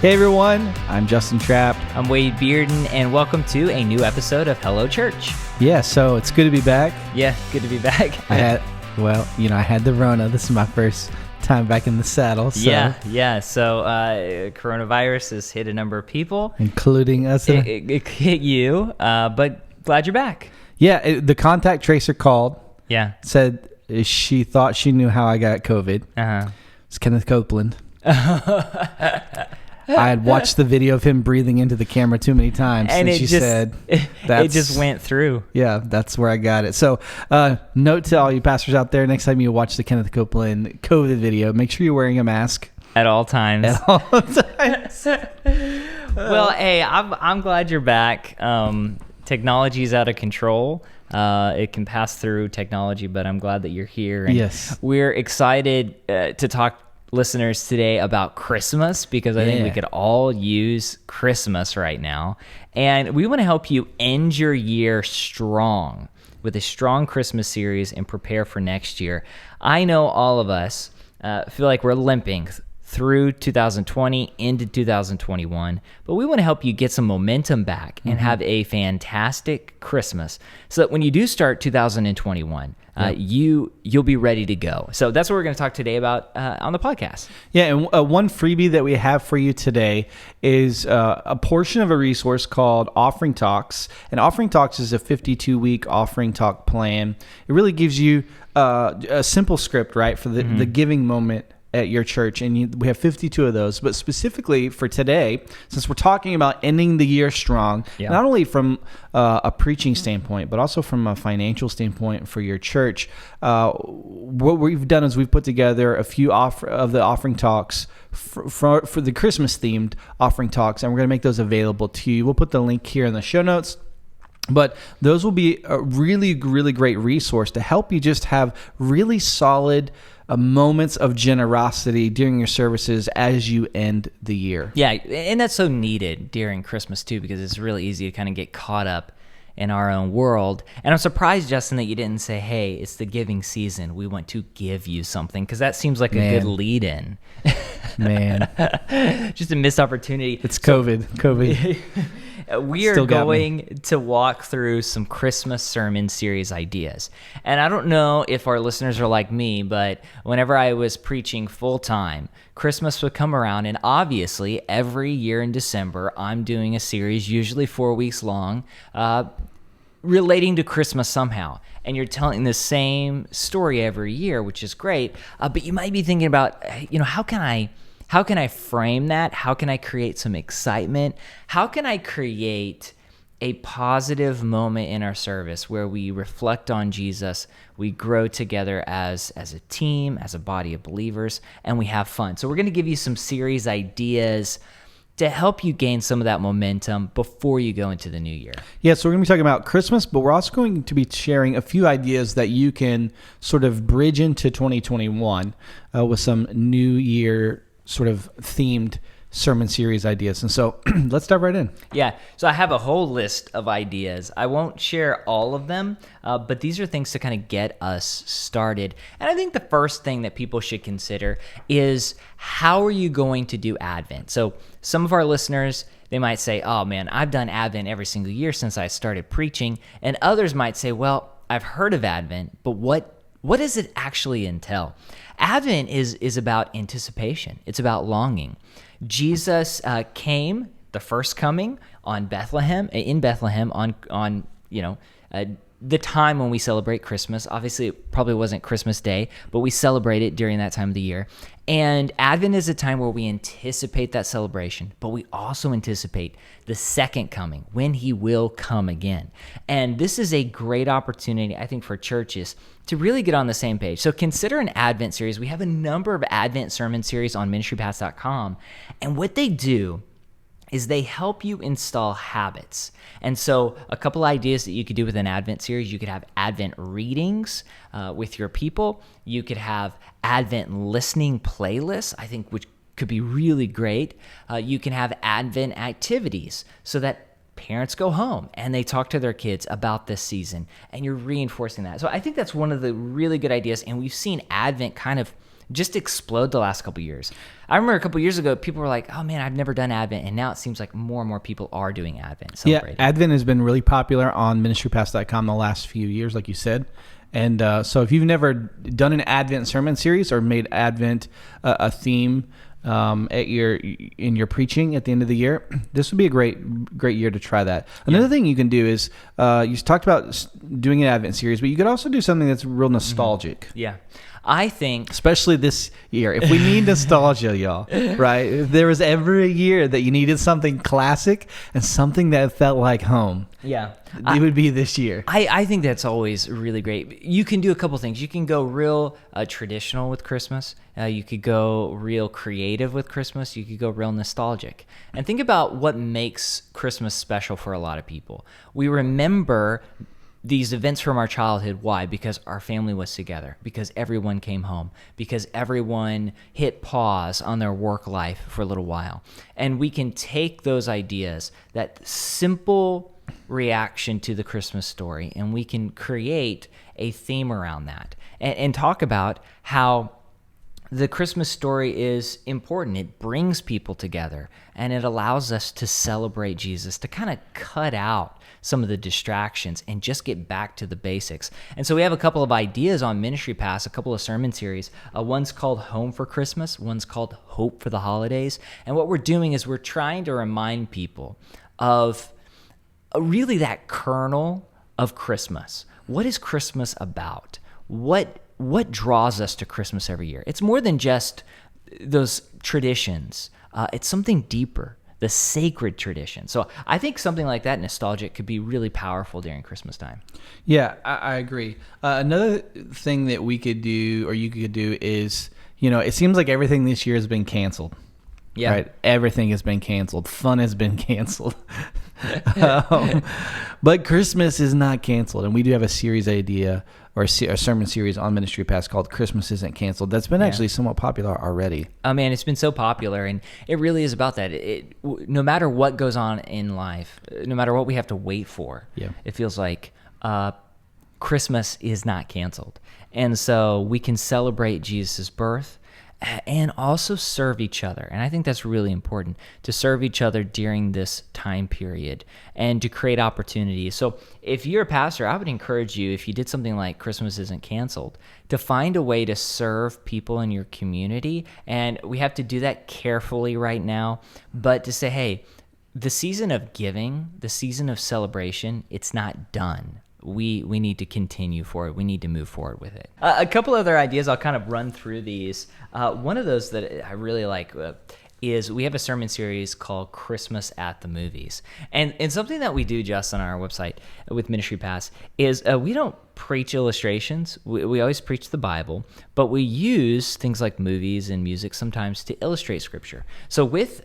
Hey everyone, I'm Justin Trapp. I'm Wade Bearden, and welcome to a new episode of Hello Church. Yeah, so it's good to be back. Yeah, good to be back. I had the Rona. This is my first time back in the saddle. So. Yeah. So coronavirus has hit a number of people, including us. It hit you, but glad you're back. Yeah, the contact tracer called. Yeah, said she thought she knew how I got COVID. It's Kenneth Copeland. I had watched the video of him breathing into the camera too many times, and she said it just went through. Yeah, that's where I got it. So, note to all you pastors out there: next time you watch the Kenneth Copeland COVID video, make sure you're wearing a mask at all times. At all times. Well, hey, I'm glad you're back. Technology is out of control. It can pass through technology, but I'm glad that you're here. And yes, we're excited to talk listeners today about Christmas, because I think we could all use Christmas right now, and we want to help you end your year strong with a strong Christmas series and prepare for next year. I know all of us feel like we're limping through 2020 into 2021, but we want to help you get some momentum back and have a fantastic Christmas, so that when you do start 2021, you'll be ready to go. So that's what we're going to talk today about on the podcast. Yeah, and one freebie that we have for you today is a portion of a resource called Offering Talks. And Offering Talks is a 52-week offering talk plan. It really gives you a simple script, right, for the giving moment at your church, and we have 52 of those. But specifically for today, since we're talking about ending the year strong, not only from a preaching standpoint, but also from a financial standpoint for your church, what we've done is we've put together a few of the offering talks for the Christmas themed offering talks, and we're going to make those available to you. We'll put the link here in the show notes. But those will be a really, really great resource to help you just have really solid moments of generosity during your services as you end the year. Yeah, and that's so needed during Christmas too, because it's really easy to kind of get caught up in our own world. And I'm surprised, Justin, that you didn't say, hey, it's the giving season. We want to give you something, because that seems like a good lead-in. Man. Just a missed opportunity. It's COVID. We are going to walk through some Christmas sermon series ideas. And I don't know if our listeners are like me, but whenever I was preaching full-time, Christmas would come around, and obviously every year in December, I'm doing a series, usually 4 weeks long, relating to Christmas somehow. And you're telling the same story every year, which is great, but you might be thinking about, how can I frame that? How can I create some excitement? How can I create a positive moment in our service where we reflect on Jesus, we grow together as a team, as a body of believers, and we have fun? So we're going to give you some series ideas to help you gain some of that momentum before you go into the new year. Yeah, so we're going to be talking about Christmas, but we're also going to be sharing a few ideas that you can sort of bridge into 2021 with some new year sort of themed sermon series ideas. And so let's dive right in. Yeah, so I have a whole list of ideas. I won't share all of them, but these are things to kind of get us started. And I think the first thing that people should consider is, how are you going to do Advent? So some of our listeners, they might say, oh man, I've done Advent every single year since I started preaching. And others might say, well, I've heard of Advent, but what does it actually entail? Advent is about anticipation. It's about longing. Jesus came, the first coming, in Bethlehem on the time when we celebrate Christmas. Obviously, it probably wasn't Christmas Day, but we celebrate it during that time of the year. And Advent is a time where we anticipate that celebration, but we also anticipate the second coming, when he will come again. And this is a great opportunity, I think, for churches to really get on the same page. So consider an Advent series. We have a number of Advent sermon series on ministrypaths.com, and what they do is they help you install habits. And so a couple ideas that you could do with an Advent series: you could have Advent readings with your people. You could have Advent listening playlists, I think, which could be really great. You can have Advent activities so that parents go home and they talk to their kids about this season, and you're reinforcing that. So I think that's one of the really good ideas, and we've seen Advent kind of just explode the last couple years. I remember a couple years ago, people were like, oh man, I've never done Advent. And now it seems like more and more people are doing Advent. Celebrating. Yeah, Advent has been really popular on ministrypass.com the last few years, like you said. And so if you've never done an Advent sermon series or made Advent a theme in your preaching at the end of the year, this would be a great year to try that. Another thing you can do is you talked about doing an Advent series, but you could also do something that's real nostalgic. Yeah. I think, especially this year, if we need nostalgia, y'all, right? If there was ever a year that you needed something classic and something that felt like home, it would be this year. I think that's always really great. You can do a couple things. You can go real traditional with Christmas. You could go real creative with Christmas. You could go real nostalgic. And think about what makes Christmas special for a lot of people. We remember these events from our childhood. Why? Because our family was together, because everyone came home, because everyone hit pause on their work life for a little while. And we can take those ideas, that simple reaction to the Christmas story, and we can create a theme around that and talk about how the Christmas story is important. It brings people together, and it allows us to celebrate Jesus, to kind of cut out some of the distractions and just get back to the basics. And so we have a couple of ideas on Ministry Pass, a couple of sermon series. One's called Home for Christmas. One's called Hope for the Holidays. And what we're doing is we're trying to remind people of really that kernel of Christmas. What is Christmas about? What draws us to Christmas every year? It's more than just those traditions. It's something deeper, the sacred tradition. So I think something like that, nostalgic, could be really powerful during Christmas time. Yeah, I agree. Another thing that we could do, or you could do, is, it seems like everything this year has been canceled. Yeah. Right? Everything has been canceled. Fun has been canceled. But Christmas is not canceled. And we do have a series idea, or a sermon series on Ministry Pass called Christmas Isn't Canceled. That's been actually somewhat popular already. Oh man, it's been so popular, and it really is about that. No matter what goes on in life, no matter what we have to wait for, it feels like Christmas is not canceled. And so we can celebrate Jesus' birth and also serve each other. And I think that's really important, to serve each other during this time period and to create opportunities. So if you're a pastor, I would encourage you, if you did something like Christmas Isn't Canceled, to find a way to serve people in your community. And we have to do that carefully right now, but to say, hey, the season of giving, the season of celebration, it's not done. We need to continue forward. We need to move forward with it. A couple other ideas, I'll kind of run through these. One of those that I really like is we have a sermon series called Christmas at the Movies. And something that we do just on our website with Ministry Pass is we don't preach illustrations. We always preach the Bible, but we use things like movies and music sometimes to illustrate Scripture. So with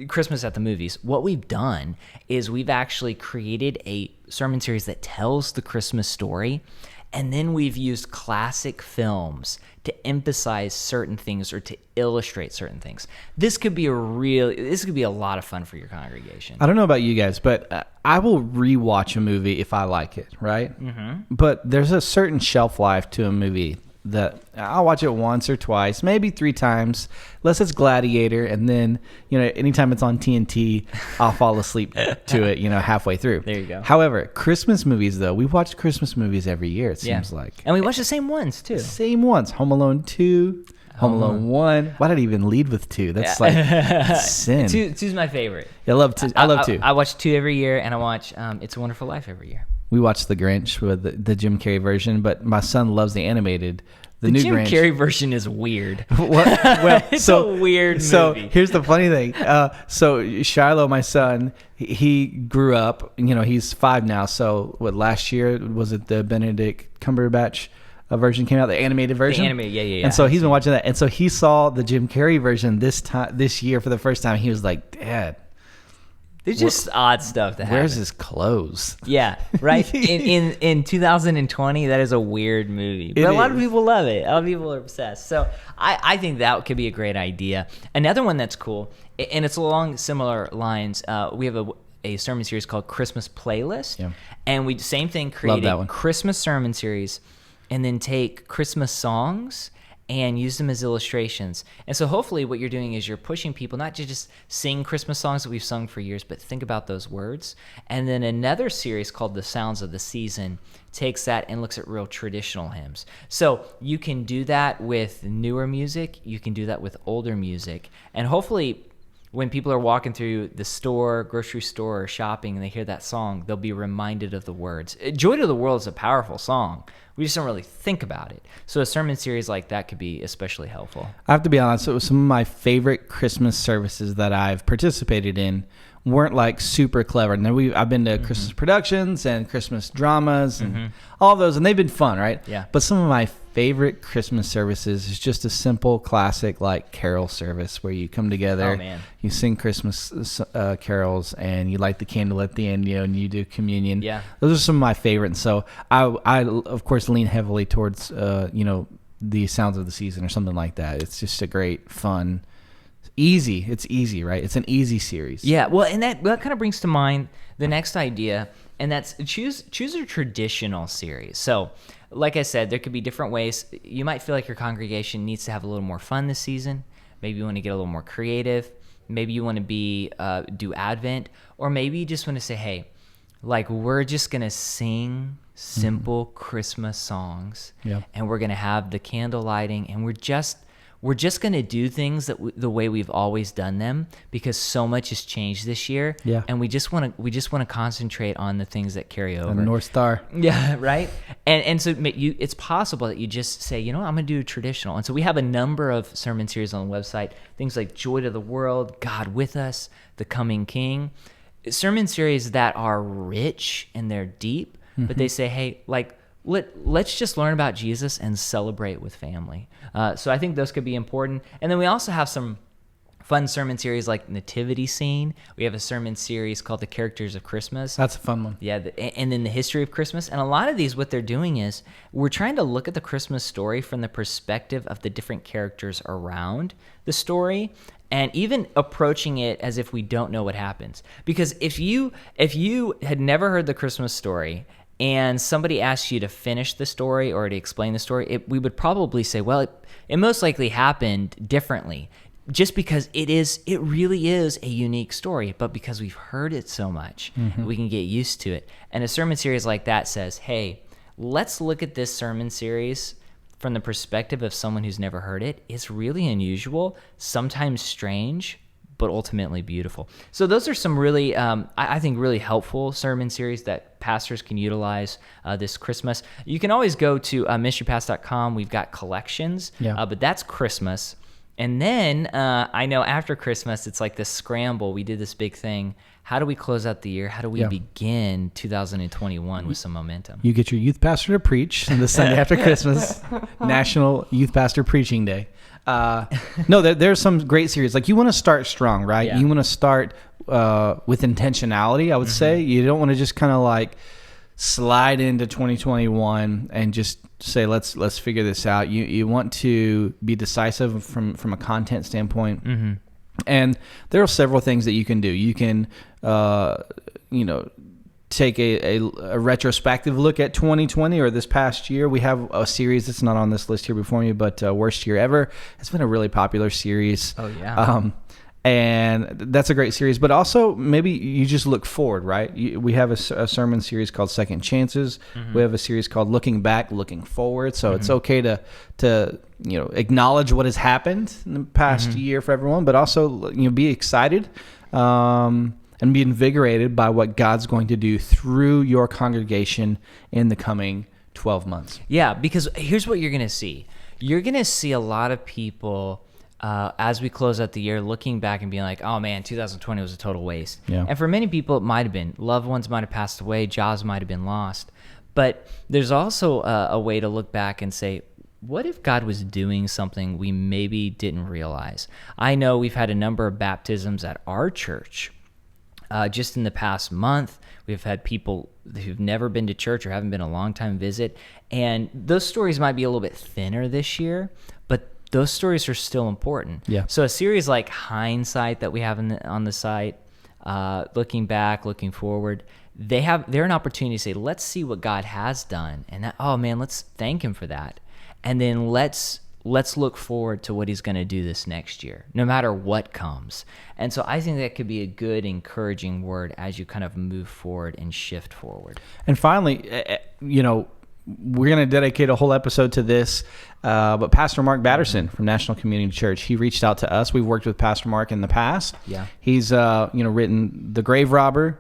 Christmas at the Movies, what we've done is we've actually created a sermon series that tells the Christmas story, and then we've used classic films to emphasize certain things or to illustrate certain things. This could be a lot of fun for your congregation. I don't know about you guys, but I will rewatch a movie if I like it, right? Mm-hmm. But there's a certain shelf life to a movie that I'll watch it once or twice, maybe 3 times, unless it's Gladiator, and then, anytime it's on TNT, I'll fall asleep to it, halfway through. There you go. However, Christmas movies, though, we watch Christmas movies every year, it seems like. And we watch the same ones, too. The same ones. Home Alone 2, Home Alone 1. Why did I even lead with 2? That's like sin. 2's my favorite. I love 2. I love 2. I watch 2 every year, and I watch It's a Wonderful Life every year. We watched The Grinch with the Jim Carrey version, but my son loves the animated. The new Jim Grinch. Carrey version is weird. Well, it's a weird movie. So here's the funny thing. So Shiloh, my son, he grew up. He's 5 now. So last year was it the Benedict Cumberbatch version came out, the animated version? The animated, yeah. And so he's been watching that, and so he saw the Jim Carrey version this year for the first time. He was like, "Dad, there's just odd stuff that happens. Where's his clothes?" Yeah, right. in 2020, that is a weird movie, but a lot of people love it. A lot of people are obsessed. So I think that could be a great idea. Another one that's cool, and it's along similar lines. We have a sermon series called Christmas Playlist, and we same thing, create a Christmas sermon series, and then take Christmas songs and use them as illustrations. And so hopefully what you're doing is you're pushing people not to just sing Christmas songs that we've sung for years, but think about those words. And then another series called The Sounds of the Season takes that and looks at real traditional hymns. So you can do that with newer music, you can do that with older music, and hopefully when people are walking through the store, grocery store, or shopping, and they hear that song, they'll be reminded of the words. Joy to the World is a powerful song. We just don't really think about it. So a sermon series like that could be especially helpful. I have to be honest, it was some of my favorite Christmas services that I've participated in weren't like super clever. And then I've been to Christmas productions and Christmas dramas and all of those, and they've been fun, right? Yeah. But some of my favorite Christmas services is just a simple, classic, like carol service where you come together, you sing Christmas carols, and you light the candle at the end, and you do communion. Yeah. Those are some of my favorites. So I of course lean heavily towards the Sounds of the Season or something like that. It's just a great, fun. Easy. It's easy, right? It's an easy series. Yeah, well, and that kind of brings to mind the next idea, and that's choose a traditional series. So, like I said, there could be different ways. You might feel like your congregation needs to have a little more fun this season. Maybe you want to get a little more creative. Maybe you want to do Advent, or maybe you just want to say, hey, like we're just going to sing simple Christmas songs, and we're going to have the candle lighting, and we're just going to do things the way we've always done them, because so much has changed this year. Yeah. And we just want to concentrate on the things that carry over. The North Star. Yeah, right. And so it's possible that you just say, I'm going to do traditional. And so we have a number of sermon series on the website, things like Joy to the World, God with Us, The Coming King. Sermon series that are rich and they're deep, but they say, hey, like, let's just learn about Jesus and celebrate with family. So I think those could be important. And then we also have some fun sermon series like Nativity Scene. We have a sermon series called The Characters of Christmas. That's a fun one. Yeah, and then the history of Christmas. And a lot of these, what they're doing is we're trying to look at the Christmas story from the perspective of the different characters around the story, and even approaching it as if we don't know what happens. Because if you had never heard the Christmas story and somebody asks you to finish the story or to explain the story, we would probably say, well, it most likely happened differently, just because it really is a unique story, but because we've heard it so much, we can get used to it. And a sermon series like that says, hey, let's look at this sermon series from the perspective of someone who's never heard it. It's really unusual, sometimes strange, but ultimately beautiful. So those are some really, I think, really helpful sermon series that pastors can utilize this Christmas. You can always go to ministrypass.com. We've got collections, but that's Christmas. And then I know after Christmas, it's like this scramble. We did this big thing. How do we close out the year? How do we begin 2021 with some momentum? You get your youth pastor to preach the Sunday after Christmas, National Youth Pastor Preaching Day. No, there's some great series. Like, you want to start strong, right? Yeah. You want to start with intentionality, I would say. You don't want to just kind of like slide into 2021 and just say, let's figure this out. You want to be decisive from a content standpoint. And there are several things that you can do. You can, take a retrospective look at 2020 or this past year. We have a series that's not on this list here before me, but Worst Year Ever. It's been a really popular series. Oh, yeah. And that's a great series. But also, maybe you just look forward, right? We have a sermon series called Second Chances. We have a series called Looking Back, Looking Forward. So it's okay to acknowledge what has happened in the past year for everyone, but also be excited and be invigorated by what God's going to do through your congregation in the coming 12 months. Yeah, because here's what you're going to see. You're going to see a lot of people as we close out the year looking back and being like, oh man, 2020 was a total waste. Yeah. And for many people, it might have been. Loved ones might have passed away. Jobs might have been lost. But there's also a way to look back and say, what if God was doing something we maybe didn't realize? I know we've had a number of baptisms at our church. Just in the past month, we've had people who've never been to church or haven't been a long-time visit. And those stories might be a little bit thinner this year, but those stories are still important. Yeah. So a series like Hindsight that we have on the site, Looking Back, Looking Forward, they're an opportunity to say, let's see what God has done. And that, oh man, let's thank him for that. And then let's let's look forward to what he's going to do this next year, no matter what comes. And so I think that could be a good, encouraging word as you kind of move forward and shift forward. And finally, we're going to dedicate a whole episode to this, but Pastor Mark Batterson from National Community Church, he reached out to us. We've worked with Pastor Mark in the past. Yeah. He's, written The Grave Robber,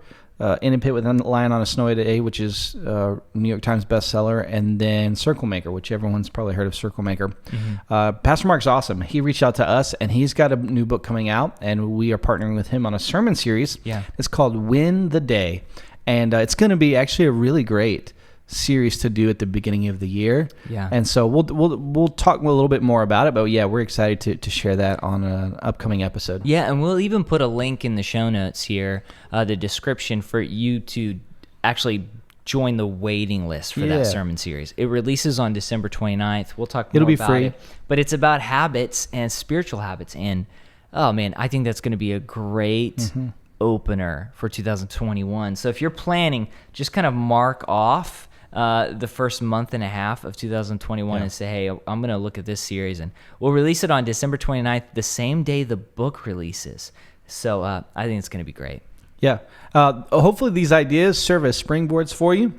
In a Pit with a Lion on a Snowy Day, which is New York Times bestseller, and then Circle Maker, which everyone's probably heard of Circle Maker. Mm-hmm. Pastor Mark's awesome. He reached out to us, and he's got a new book coming out, and we are partnering with him on a sermon series. Yeah. It's called Win the Day, and it's going to be actually a really great series to do at the beginning of the year. Yeah. And so we'll talk a little bit more about it, but yeah, we're excited to share that on an upcoming episode. Yeah, and we'll even put a link in the show notes here, the description for you to actually join the waiting list for that sermon series. It releases on December 29th. We'll talk more about it. It'll be free. But it's about habits and spiritual habits. And oh man, I think that's going to be a great opener for 2021. So if you're planning, just kind of mark off the first month and a half of 2021 and say, hey, I'm going to look at this series, and we'll release it on December 29th, the same day the book releases. So I think it's going to be great. Yeah. Hopefully these ideas serve as springboards for you.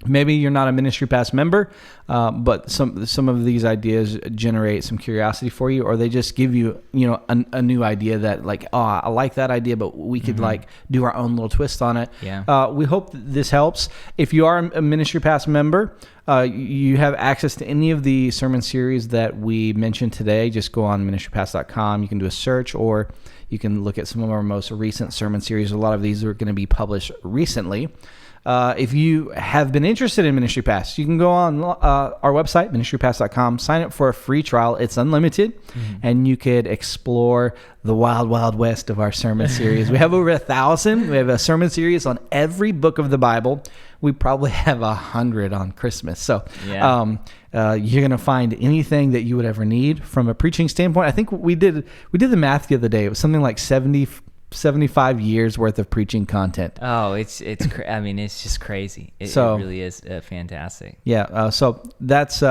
Maybe you're not a Ministry Pass member, but some of these ideas generate some curiosity for you, or they just give you, a new idea that like, oh, I like that idea, but we could like do our own little twist on it. Yeah. We hope that this helps. If you are a Ministry Pass member, you have access to any of the sermon series that we mentioned today. Just go on ministrypass.com. You can do a search, or you can look at some of our most recent sermon series. A lot of these are going to be published recently. If you have been interested in Ministry Pass, you can go on our website, ministrypass.com, sign up for a free trial. It's unlimited, and you could explore the wild, wild west of our sermon series. We have over 1,000. We have a sermon series on every book of the Bible. We probably have 100 on Christmas. So you're going to find anything that you would ever need from a preaching standpoint. I think we did the math the other day. It was something like 75 years worth of preaching content. Oh, it's just crazy. It really is fantastic. Yeah. So that's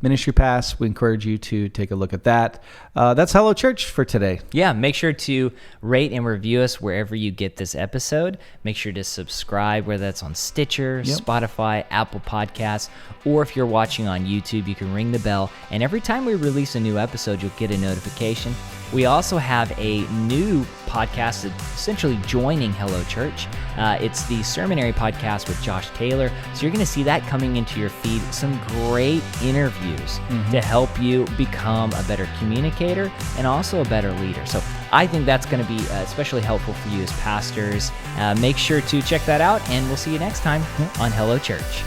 Ministry Pass. We encourage you to take a look at that. That's Hello Church for today. Yeah. Make sure to rate and review us wherever you get this episode. Make sure to subscribe, whether that's on Stitcher, Spotify, Apple Podcasts, or if you're watching on YouTube, you can ring the bell. And every time we release a new episode, you'll get a notification. We also have a new podcast essentially joining Hello Church. It's the Sermonary podcast with Josh Taylor. So you're going to see that coming into your feed. Some great interviews to help you become a better communicator and also a better leader. So I think that's going to be especially helpful for you as pastors. Make sure to check that out, and we'll see you next time on Hello Church.